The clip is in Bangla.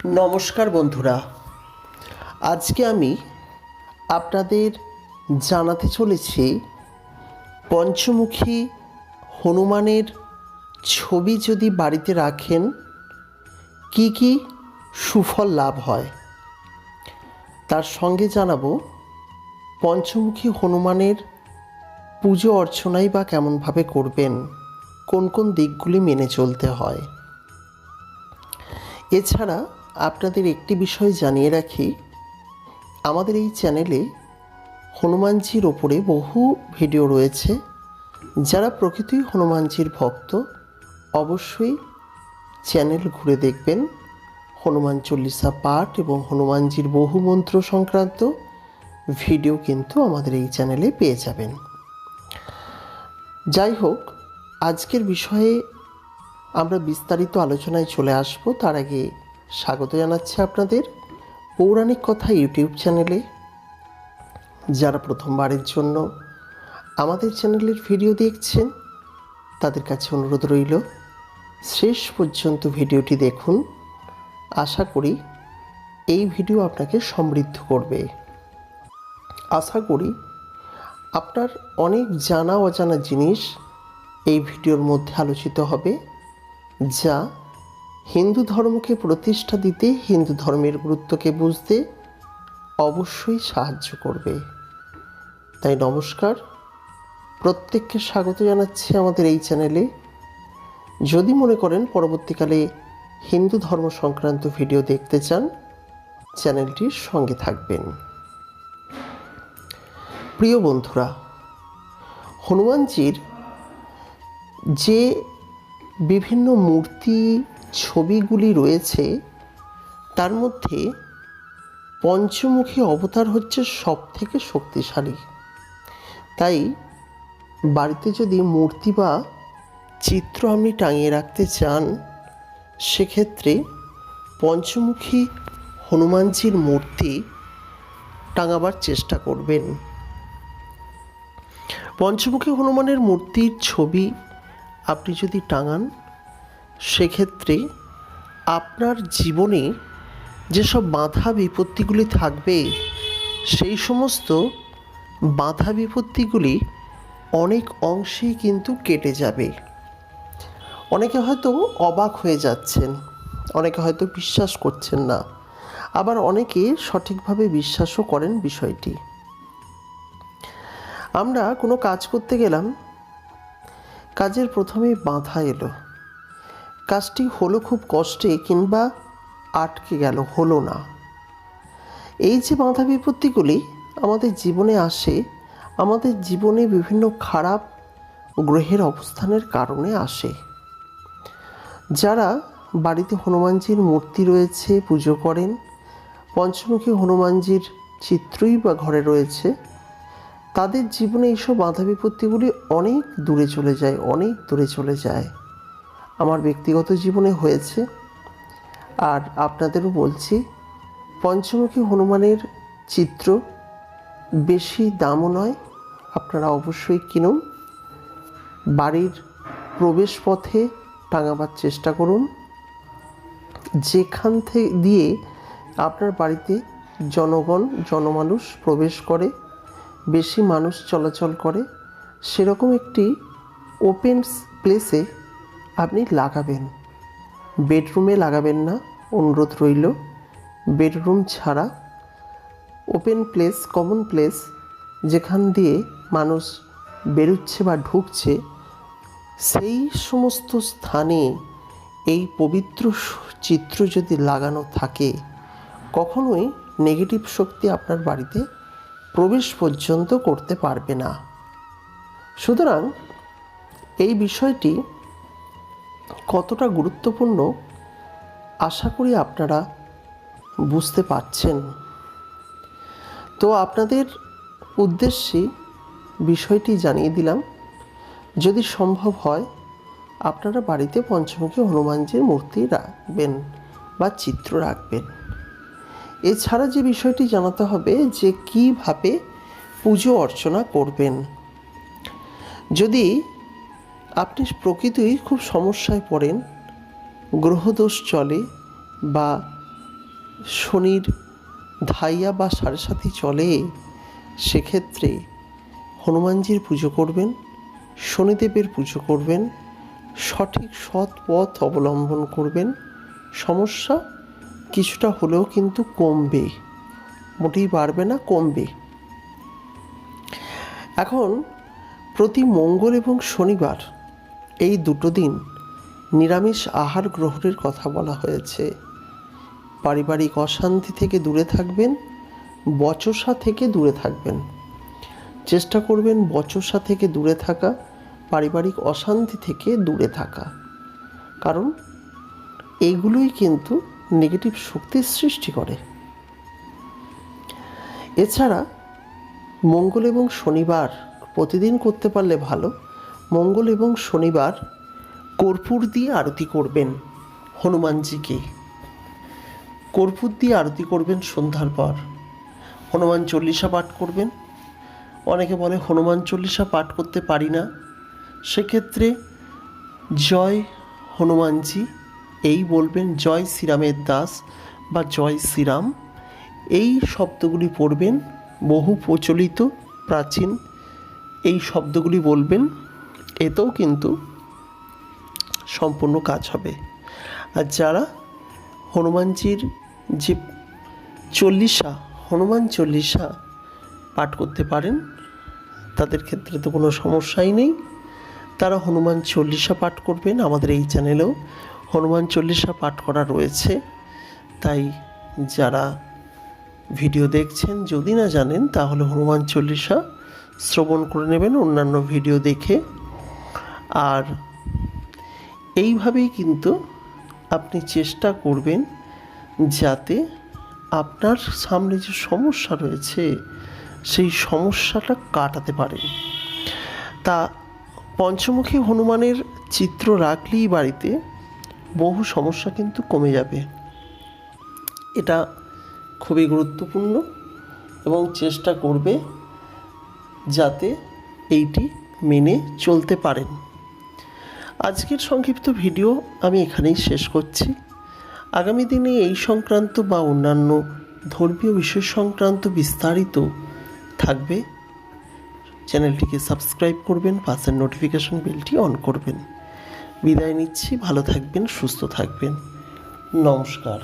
নমস্কার বন্ধুরা, আজকে আমি আপনাদের জানাতে চলেছি পঞ্চমুখী হনুমানের ছবি যদি বাড়িতে রাখেন কি কি সুফল লাভ হয়। তার সঙ্গে জানাবো পঞ্চমুখী হনুমানের পুজো অর্চনাই বা কেমনভাবে করবেন, কোন কোন দিকগুলি মেনে চলতে হয়। এছাড়া আপনাদের একটি বিষয় জানিয়ে রাখি, আমাদের এই চ্যানেলে হনুমানজির ওপরে বহু ভিডিও রয়েছে। যারা প্রকৃতই হনুমানজির ভক্ত অবশ্যই চ্যানেল ঘুরে দেখবেন। হনুমান চল্লিশা পাঠ এবং হনুমানজির বহু মন্ত্র সংক্রান্ত ভিডিও কিন্তু আমাদের এই চ্যানেলে পেয়ে যাবেন। যাই হোক, আজকের বিষয়ে আমরা বিস্তারিত আলোচনায় চলে আসব। তার আগে স্বাগত জানাচ্ছি আপনাদের পৌরাণিক কথা ইউটিউব চ্যানেলে। যারা প্রথমবারের জন্য আমাদের চ্যানেলের ভিডিও দেখছেন তাদের কাছে অনুরোধ রইল শেষ পর্যন্ত ভিডিওটি দেখুন। আশা করি এই ভিডিও আপনাকে সমৃদ্ধ করবে। আশা করি আপনার অনেক জানা অজানা জিনিস এই ভিডিওর মধ্যে আলোচিত হবে, যা হিন্দু ধর্মকে প্রতিষ্ঠা দিতে, হিন্দু ধর্মের গুরুত্বকে বুঝতে অবশ্যই সাহায্য করবে। তাই নমস্কার, প্রত্যেককে স্বাগত জানাচ্ছি আমাদের এই চ্যানেলে। যদি মনে করেন পরবর্তীকালে হিন্দু ধর্ম সংক্রান্ত ভিডিও দেখতে চান, চ্যানেলটির সঙ্গে থাকবেন। প্রিয় বন্ধুরা, হনুমানজির যে বিভিন্ন মূর্তি ছবিগুলি রয়েছে তার মধ্যে পঞ্চমুখী অবতার হচ্ছে সব থেকে শক্তিশালী। তাই বাড়িতে যদি মূর্তি বা চিত্র আপনি টাঙিয়ে রাখতে চান, সেক্ষেত্রে পঞ্চমুখী হনুমানজির মূর্তি টাঙাবার চেষ্টা করবেন। পঞ্চমুখী হনুমানের মূর্তির ছবি আপনি যদি টাঙান, সেক্ষেত্রে আপনার জীবনে যেসব বাধা বিপত্তিগুলি থাকবে সেই সমস্ত বাধা বিপত্তিগুলি অনেক অংশেই কিন্তু কেটে যাবে। অনেকে হয়তো অবাক হয়ে যাচ্ছেন, অনেকে হয়তো বিশ্বাস করছেন না, আবার অনেকে সঠিকভাবে বিশ্বাসও করেন বিষয়টি। আমরা কোনো কাজ করতে গেলাম, কাজের প্রথমেই বাধা এলো, কাজটি হলো খুব কষ্টে কিংবা আটকে গেল, হলো না। এই যে বাধা বিপত্তিগুলি আমাদের জীবনে আসে, আমাদের জীবনে বিভিন্ন খারাপ গ্রহের অবস্থানের কারণে আসে। যারা বাড়িতে হনুমানজির মূর্তি রয়েছে, পুজো করেন, পঞ্চমুখী হনুমানজির চিত্রই বা ঘরে রয়েছে, তাদের জীবনে এইসব বাধা বিপত্তিগুলি অনেক দূরে চলে যায়, অনেক দূরে চলে যায়। আমার ব্যক্তিগত জীবনে হয়েছে, আর আপনাদেরও বলছি, পঞ্চমুখী হনুমানের চিত্র বেশি দামও নয়, আপনারা অবশ্যই কিনুন। বাড়ির প্রবেশ পথে টাঙাবার চেষ্টা করুন। যেখান দিয়ে আপনার বাড়িতে জনমানুষ প্রবেশ করে, বেশি মানুষ চলাচল করে, সেরকম একটি ওপেন প্লেসে আপনি লাগাবেন। বেডরুমে লাগাবেন না, অনুরোধ রইল। বেডরুম ছাড়া ওপেন প্লেস, কমন প্লেস, যেখান দিয়ে মানুষ বেরোচ্ছে বা ঢুকছে, সেই সমস্ত স্থানে এই পবিত্র চিত্র যদি লাগানো থাকে, কখনোই নেগেটিভ শক্তি আপনার বাড়িতে প্রবেশ পর্যন্ত করতে পারবে না। সুতরাং এই বিষয়টি কতটা গুরুত্বপূর্ণ আশা করি আপনারা বুঝতে পারছেন। তো আপনাদের উদ্দেশ্যে বিষয়টি জানিয়ে দিলাম। যদি সম্ভব হয় আপনারা বাড়িতে পঞ্চমুখী হনুমানজির মূর্তি রাখবেন বা চিত্র রাখবেন। এছাড়া যে বিষয়টি জানাতে হবে যে কীভাবে পুজো অর্চনা করবেন। যদি আপনি প্রকৃতই খুব সমস্যায় পড়েন, গ্রহদোষ চলে বা শনির ধাইয়া বা সাড়ে সাথী চলে, সেক্ষেত্রে হনুমানজির পুজো করবেন, শনিদেবের পুজো করবেন, সঠিক সৎ পথ অবলম্বন করবেন, সমস্যা কিছুটা হলেও কিন্তু কমবে, মোটেই বাড়বে না, কমবে। এখন প্রতি মঙ্গল এবং শনিবার এই দুটো দিন নিরামিষ আহার গ্রহণের কথা বলা হয়েছে। পারিবারিক অশান্তি থেকে দূরে থাকবেন, বচসা থেকে দূরে থাকবেন, চেষ্টা করবেন বচসা থেকে দূরে থাকা, পারিবারিক অশান্তি থেকে দূরে থাকা, কারণ এইগুলোই কিন্তু নেগেটিভ শক্তির সৃষ্টি করে। এছাড়া মঙ্গল এবং শনিবার প্রতিদিন করতে পারলে ভালো। মঙ্গল এবং শনিবার কর্পূর দিয়ে আরতি করবেন হনুমানজিকে, কর্পূর দিয়ে আরতি করবেন সন্ধ্যার পর। হনুমান চল্লিশা পাঠ করবেন। অনেকে বলে হনুমান চল্লিশা পাঠ করতে পারি না, সেক্ষেত্রে জয় হনুমানজি এই বলবেন, জয় শ্রীরামের দাস বা জয় শ্রীরাম এই শব্দগুলি পড়বেন, বহু প্রচলিত প্রাচীন এই শব্দগুলি বলবেন, এতেও কিন্তু সম্পূর্ণ কাজ হবে। আর যারা হনুমানজির যে চল্লিশা, হনুমান চল্লিশা পাঠ করতে পারেন, তাদের ক্ষেত্রে তো কোনো সমস্যাই নেই, তারা হনুমান চল্লিশা পাঠ করবেন। আমাদের এই চ্যানেলেও হনুমান চল্লিশা পাঠ করা রয়েছে, তাই যারা ভিডিও দেখছেন যদি না জানেন তাহলে হনুমান চল্লিশা শ্রবণ করে নেবেন অন্যান্য ভিডিও দেখে। আর এইভাবেই কিন্তু আপনি চেষ্টা করবেন যাতে আপনার সামনে যে সমস্যা রয়েছে সেই সমস্যাটা কাটাতে পারেন। তা পঞ্চমুখী হনুমানের চিত্র রাখলেই বাড়িতে বহু সমস্যা কিন্তু কমে যাবে। এটা খুবই গুরুত্বপূর্ণ এবং চেষ্টা করবে যাতে এইটি মেনে চলতে পারেন। আজকের সংক্ষিপ্ত ভিডিও আমি এখানেই শেষ করছি। আগামী দিনে এই সংক্রান্ত বা অন্যান্য ধর্মীয় বিষয় সংক্রান্ত বিস্তারিত থাকবে। চ্যানেলটিকে সাবস্ক্রাইব করবেন, পাশের নোটিফিকেশন বেলটি অন করবেন। বিদায় নিচ্ছি, ভালো থাকবেন, সুস্থ থাকবেন, নমস্কার।